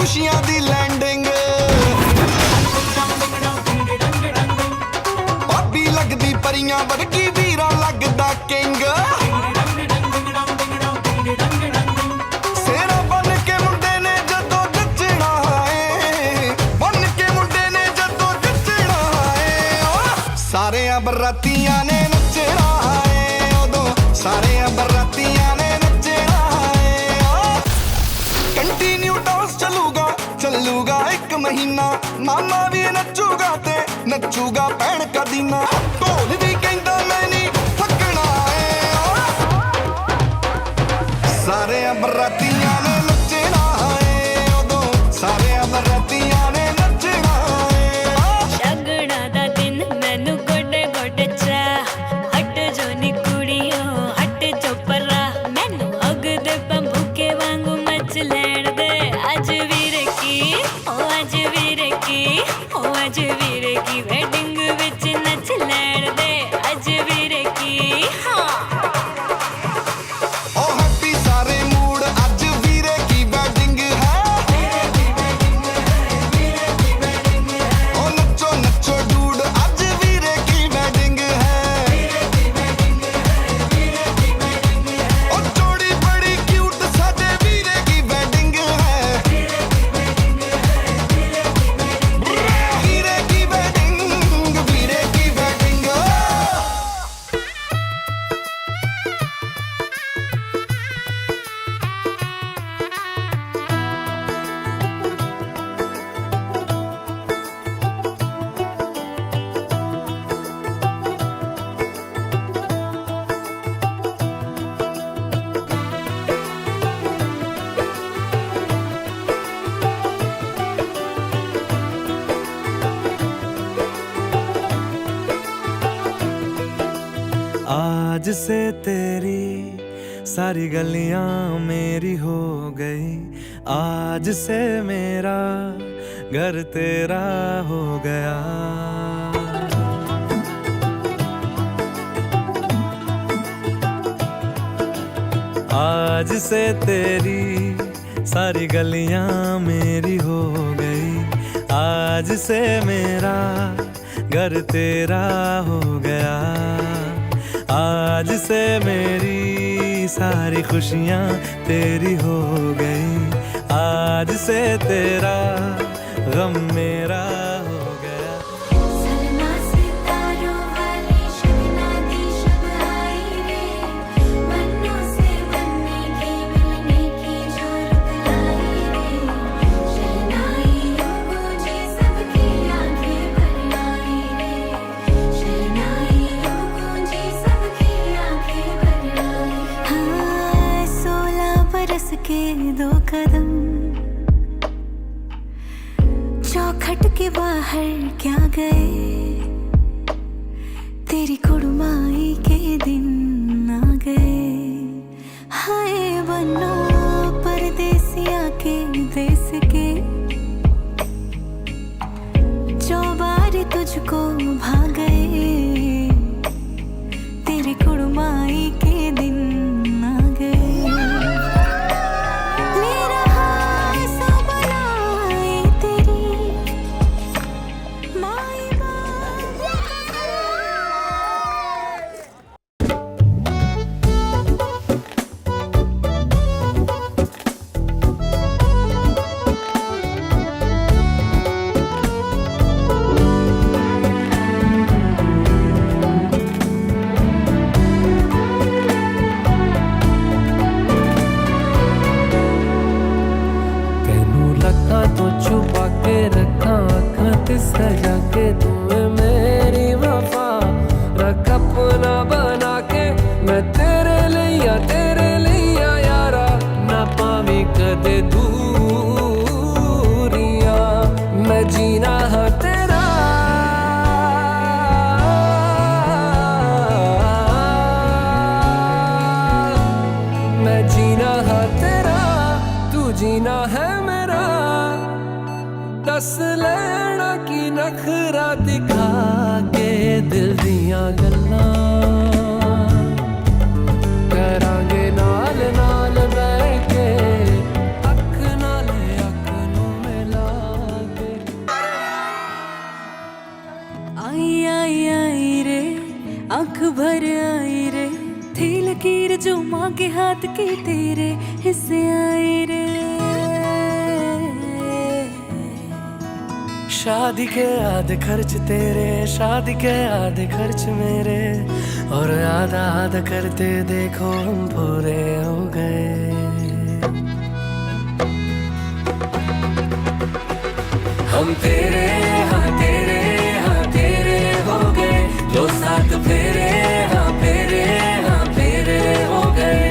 खुशियां दी लैंडिंग भाभी लगदी परियां वर्गी वीरा लगदा किंग सेरा बन के मुंडे ने जदों नचना है बन के मुंडे ने जदों नचना है सारे बरातियां ने नचना है उदों सारे बरातियां ने नचना है कंटिन्यू डांस चलूगा एक महीना मामा भी नचूगा ते नचूगा भैन कदीना ढोल भी कहंदा मैं नहीं थकना है सारे बरातियां ने नचना है उदों सारे बरातियां ने नचना है शगना दा दिन मैनू गोडे गोडे चा हट जो नी कुड़ियो हट जो परा मैनू अग दे बंबू के वांगू मच लैण दे अज वीरे की ओ अज वीरे की ओ अज वीरे की वेडिंग विच नच लैण दे अज वीरे की हाँ ओ हैप्पी सारे मूड अज वीरे की वेडिंग है ओ नचो नचो डूड अज वीरे की वेडिंग है ओ जोड़ी बड़ी क्यूट साडे वीरे की वेडिंग है वीरे की वेडिंग वीरे की वेडिंग आज से तेरी सारी गलियां मेरी हो गई आज से मेरा घर तेरा हो गया आज से तेरी सारी गलियां मेरी हो गई आज से मेरा घर तेरा हो गया आज से मेरी सारी खुशियां तेरी हो गई आज से तेरा गम मेरा हो गया सलमा सितारों वाली शगना दी शब आई रे बन्नों से बनने की मिलने की जो रुत लाई रे शहनाइयों गूंजे सबकी आंखें भर आई रे शहनाइयों गूंजे सबकी आंखें भर आई हाँ 16 बरस के 2 कदम चौखट के बाहर क्या गए तेरी कुड़माई के दिन आ गए हाय बनो परदेसिया के देश के जो बार तुझको भा गए तेरी कुड़माई के दिन आ गए मेरा हाय सो बनाए तेरी माई तेनू लखा तो छुपा के रखा अखां ते सजा के तू मेरी वफा रख अपना बना के मैं तेरे लिया यारा ना पावी कदे दूरियां मैं जीना हा तेरा मैं जीना हा तेरा तू जीना है मेरा दस लेना की नखरा दिखा के दिल दियां गल्लां करांगे नाल नाल बैठ के अख नाल अख नूं तेरे हिस्से आए रे। शादी के आधे खर्च तेरे, शादी के आधे खर्च मेरे, और आधा आधा करते देखो हम पूरे हो गए। हम तेरे हाँ तेरे हाँ तेरे हो गए, लो साथ फेरे हाँ फेरे हाँ फेरे हो गए।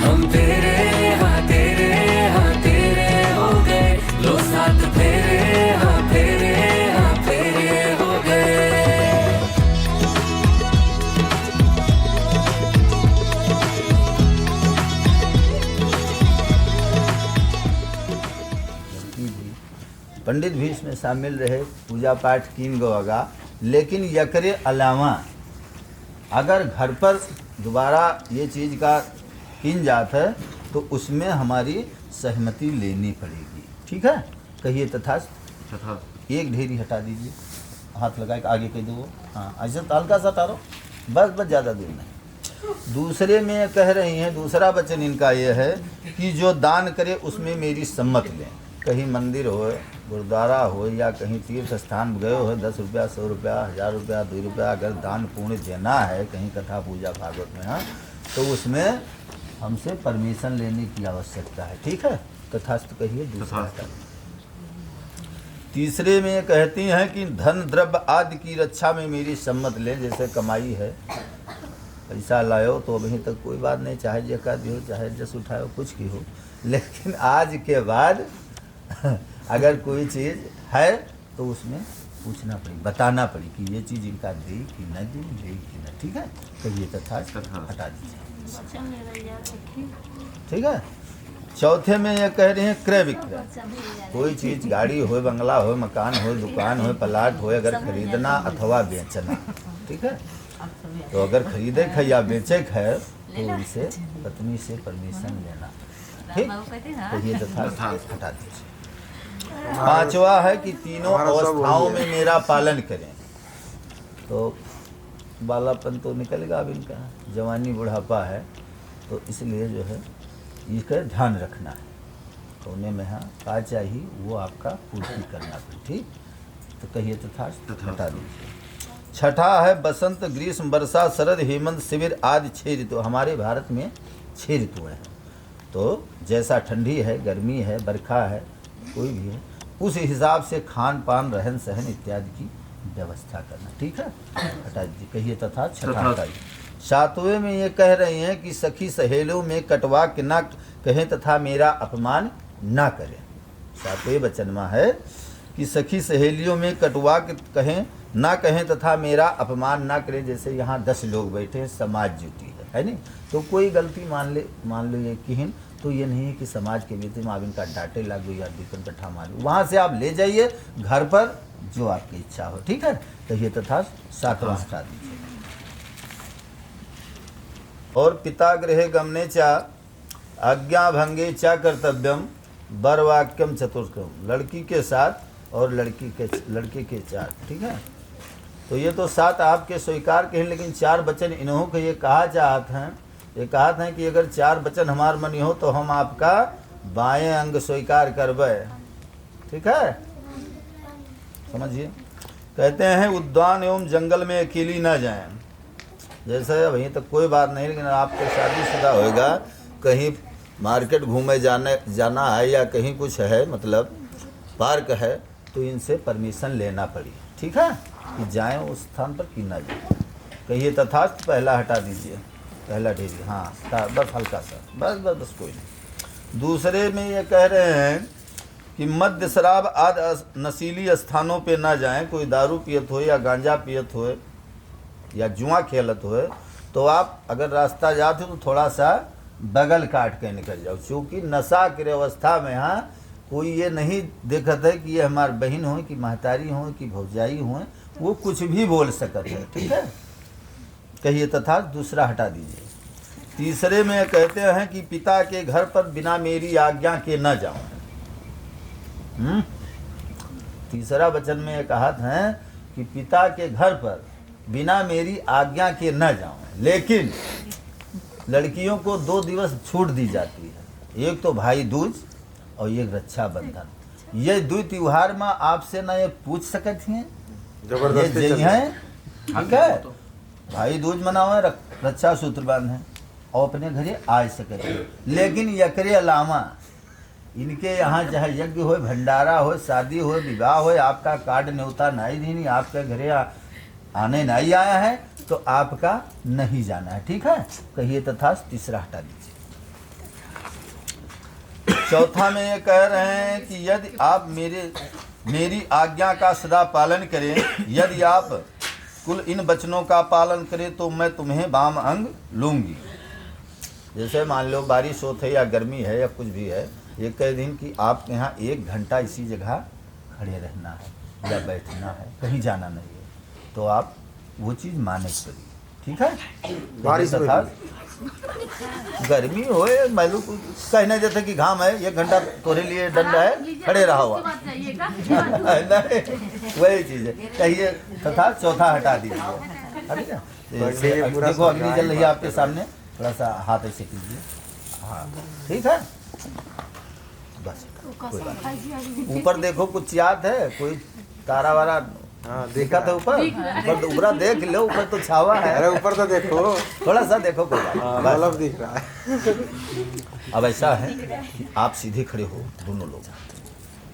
हम तेरे हाँ तेरे हाँ तेरे हो गए, लो साथ फेरे हाँ फेरे हाँ फेरे हो गए। पंडित भी इसमें शामिल रहे, पूजा पाठ कीन गोगा, लेकिन यकरे अलावा अगर घर पर दोबारा ये चीज़ का कीन जात है तो उसमें हमारी सहमति लेनी पड़ेगी। ठीक है, कहिए तथास्तु। एक ढेरी हटा दीजिए, हाथ लगा के आगे कह दो। हाँ, ऐसे हल्का सा तारो, बस ज़्यादा दूर नहीं। दूसरे में कह रही हैं, दूसरा वचन इनका ये है कि जो दान करे उसमें मेरी सम्मत लें। कहीं मंदिर हो, गुरुद्वारा हो, या कहीं तीर्थ स्थान गए हो, 10 रुपया 100 रुपया 1000 रुपया 2 रुपया अगर दान पुण्य देना है कहीं कथा पूजा भागवत में, हाँ, तो उसमें हमसे परमिशन लेने की आवश्यकता है। ठीक है, तथास्तु कहिए। दूसरा तीसरे में कहती हैं कि धन द्रव्य आदि की रक्षा में मेरी सम्मत लें। जैसे कमाई है, पैसा लायो तो अभी तक कोई बात नहीं, चाहे जका दियो चाहे जस उठाओ कुछ भी हो, लेकिन आज के बाद अगर कोई चीज़ है तो उसमें पूछना पड़ी, बताना पड़ी कि ये चीज़ इनका दे कि न दे, दे कि न। ठीक है, तो ये तथा हटा दीजिए। ठीक है। चौथे में ये कह रहे हैं क्रय विक्रय। कोई चीज़, गाड़ी हो, बंगला हो, मकान हो, दुकान हो, प्लाट हो, अगर खरीदना अथवा बेचना, ठीक है, तो अगर खरीदे है या बेचे है तो उनसे पत्नी से परमिशन लेना। ठीक, तो ये तथा हटा दीजिए। पांचवा है कि तीनों अवस्थाओं में मेरा पालन करें। तो बालापन तो निकलेगा अब इनका, जवानी बुढ़ापा है, तो इसलिए जो है इसका ध्यान रखना है। तो उन्हें में हाँ का चाहिए वो आपका पूर्ति करना पड़े। ठीक, तो कहिए तथा हटा दीजिए। छठा है बसंत ग्रीष्म वर्षा शरद हेमंत शिविर आदि 6 ऋतु। हमारे भारत में 6 ऋतु हैं, तो जैसा ठंडी है, गर्मी है, बरखा है, कोई भी है, उस हिसाब से खान पान रहन सहन इत्यादि की व्यवस्था करना। ठीक है, हटा दीजिए। कहिए तथा छठा हटाइए। सातवें में ये कह रही हैं कि सखी सहेलियों में कटवा के ना कहें तथा मेरा अपमान ना करें। सातवें वचन में है कि सखी सहेलियों में कटवा के कहें ना कहें तथा मेरा अपमान ना करें। जैसे यहाँ 10 लोग बैठे हैं, समाज जुटी है नहीं, तो कोई गलती मान लो ये किहिन, तो ये नहीं है कि समाज के बीच में आप इनका डांटे लागू या दीपन कट्ठा मारो, वहाँ से आप ले जाइए घर पर जो आपकी इच्छा हो। ठीक है, तो ये तथा 7वां हटा दीजिए। और पिता गृहे गमने चा आज्ञा भंगे चा कर्तव्यम वर वाक्यम चतुष्क्रम। लड़की के साथ और लड़के के 4। ठीक है, तो ये तो 7 आपके स्वीकार के हैं, लेकिन 4 वचन इन्हों को ये कहा चाहते हैं, ये कहते हैं कि अगर 4 वचन हमार मनी हो तो हम आपका बाएं अंग स्वीकार करबे। ठीक है, समझिए। कहते हैं उद्यान एवं जंगल में अकेली ना जाएं। जैसे वहीं तक कोई बात नहीं, लेकिन आपको शादीशुदा होएगा, कहीं मार्केट घूमे जाना है या कहीं कुछ है, मतलब पार्क है, तो इनसे परमिशन लेना पड़ी। ठीक है, कि जाएं उस स्थान पर कि ना जाएं। कहिए तथास्त पहला हटा दीजिए, पहला ढेरी। हाँ, बस हल्का सा, बस कोई नहीं। दूसरे में ये कह रहे हैं कि मद्य शराब आदि नशीली स्थानों पे ना जाएं। कोई दारू पियत हो या गांजा पियत हो या जुआ खेलत हो, तो आप अगर रास्ता जाते हो तो थोड़ा सा बगल काट के निकल जाओ, क्योंकि नशा की अवस्था में हाँ कोई ये नहीं देखत है कि ये हमारी बहन हो कि महतारी हो कि भौजाई हो, वो कुछ भी बोल सकते हैं। ठीक है, कहिए तथा दूसरा हटा दीजिए। तीसरे में कहते हैं कि पिता के घर पर बिना मेरी आज्ञा के न जाऊं। तीसरा वचन में कहा है कि पिता के घर पर बिना मेरी आज्ञा के न जाऊं, लेकिन लड़कियों को 2 दिवस छूट दी जाती है, एक तो भाई दूज और एक रक्षाबंधन। ये 2 त्योहार में आपसे ना ये पूछ सकती हैं जबरदस्ती ये चल है ठीक है। भाई दूज मनावे, रक्षा सूत्र बांधे और अपने घरे आ सकते, लेकिन एकरे अलावा इनके यहाँ चाहे यज्ञ हो, भंडारा हो, शादी हो, विवाह हो, आपका कार्ड न्योता नहीं देनी, आपके घरे आने नहीं आया है तो आपका नहीं जाना है, ठीक है। कहिए तथा तीसरा हटा दीजिए। चौथा में ये कह रहे हैं कि यदि आप मेरी आज्ञा का सदा पालन करें, यदि आप कुल इन वचनों का पालन करें तो मैं तुम्हें वाम अंग लूंगी। जैसे मान लो बारिश होती है या गर्मी है या कुछ भी है, ये कह दिन कि आप यहाँ 1 घंटा इसी जगह खड़े रहना है या बैठना है, कहीं जाना नहीं है, तो आप वो चीज़ माने करिए, ठीक है। बारिश में तथा गर्मी हो, मैलू कहने देते कि घाम है, 1 घंटा तोरे लिए दंड है, खड़े रहा हुआ वही चीज़ है। कहिए तथा चौथा हटा दीजिए। देखो अग्नि जल रही है आपके सामने, थोड़ा सा हाथ ऐसे कीजिए, हाँ ठीक है बस। कोई बात नहीं। ऊपर देखो कुछ याद है, कोई तारा वारा हाँ देखा था ऊपर? ऊपर तो ऊपर देख लो, ऊपर तो छावा है। अरे ऊपर तो देखो, थोड़ा सा देखो, कोई बात नहीं, बस। बल्ब दिख रहा है। अब ऐसा है कि आप सीधे खड़े हो दोनों लोग।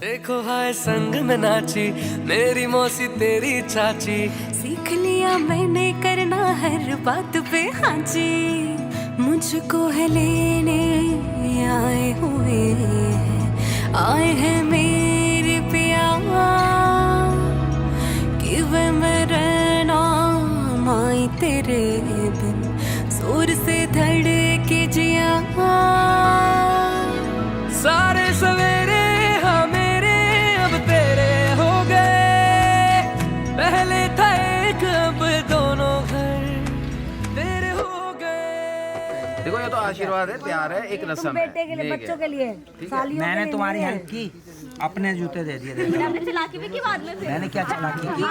देखो हाय संग में नाची मेरी मौसी तेरी चाची, सीख लिया मैंने करना हर बात पे हाँ जी। मुझको है लेने आए हुए हैं, आए हैं मेरे प्यार, कि वे मेरे नाम आई तेरे बिन, जोर से धड़के जिया। सारे सवेरे हाँ मेरे अब तेरे हो गए, पहले था एक अब दोनों घर तेरे हो गए। देखो ये तो आशीर्वाद है, प्यार है, एक रस्म है। बेटे के लिए, बच्चों के लिए, सालियों के मैंने लिए तुम्हारी नहीं है। हेल्प की, अपने जूते दे दिए। मैंने क्या चालाकी की?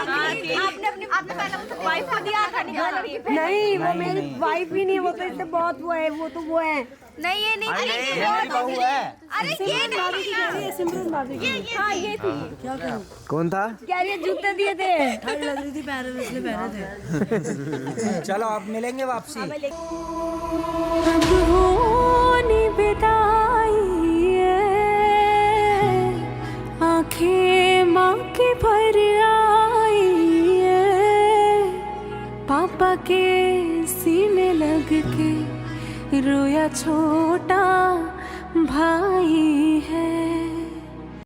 नहीं वो मेरी वाइफ ही नहीं, वो तो इससे बहुत वो है, वो तो वो है। नहीं ये नहीं मेरी बहू है। अरे ये नहीं सिमरन भाभी की। हाँ ये थी। क्या करूं? कौन था? क्या ये जूते दिए थे? ठंड लग रही थी, पैरों में इसलिए पहने थे। चलो अब मिलेंगे वापसी। अब होनी विदाई है, आंखें माँ की भर आई है, पापा के सीने लग के रोया छोटा भाई है।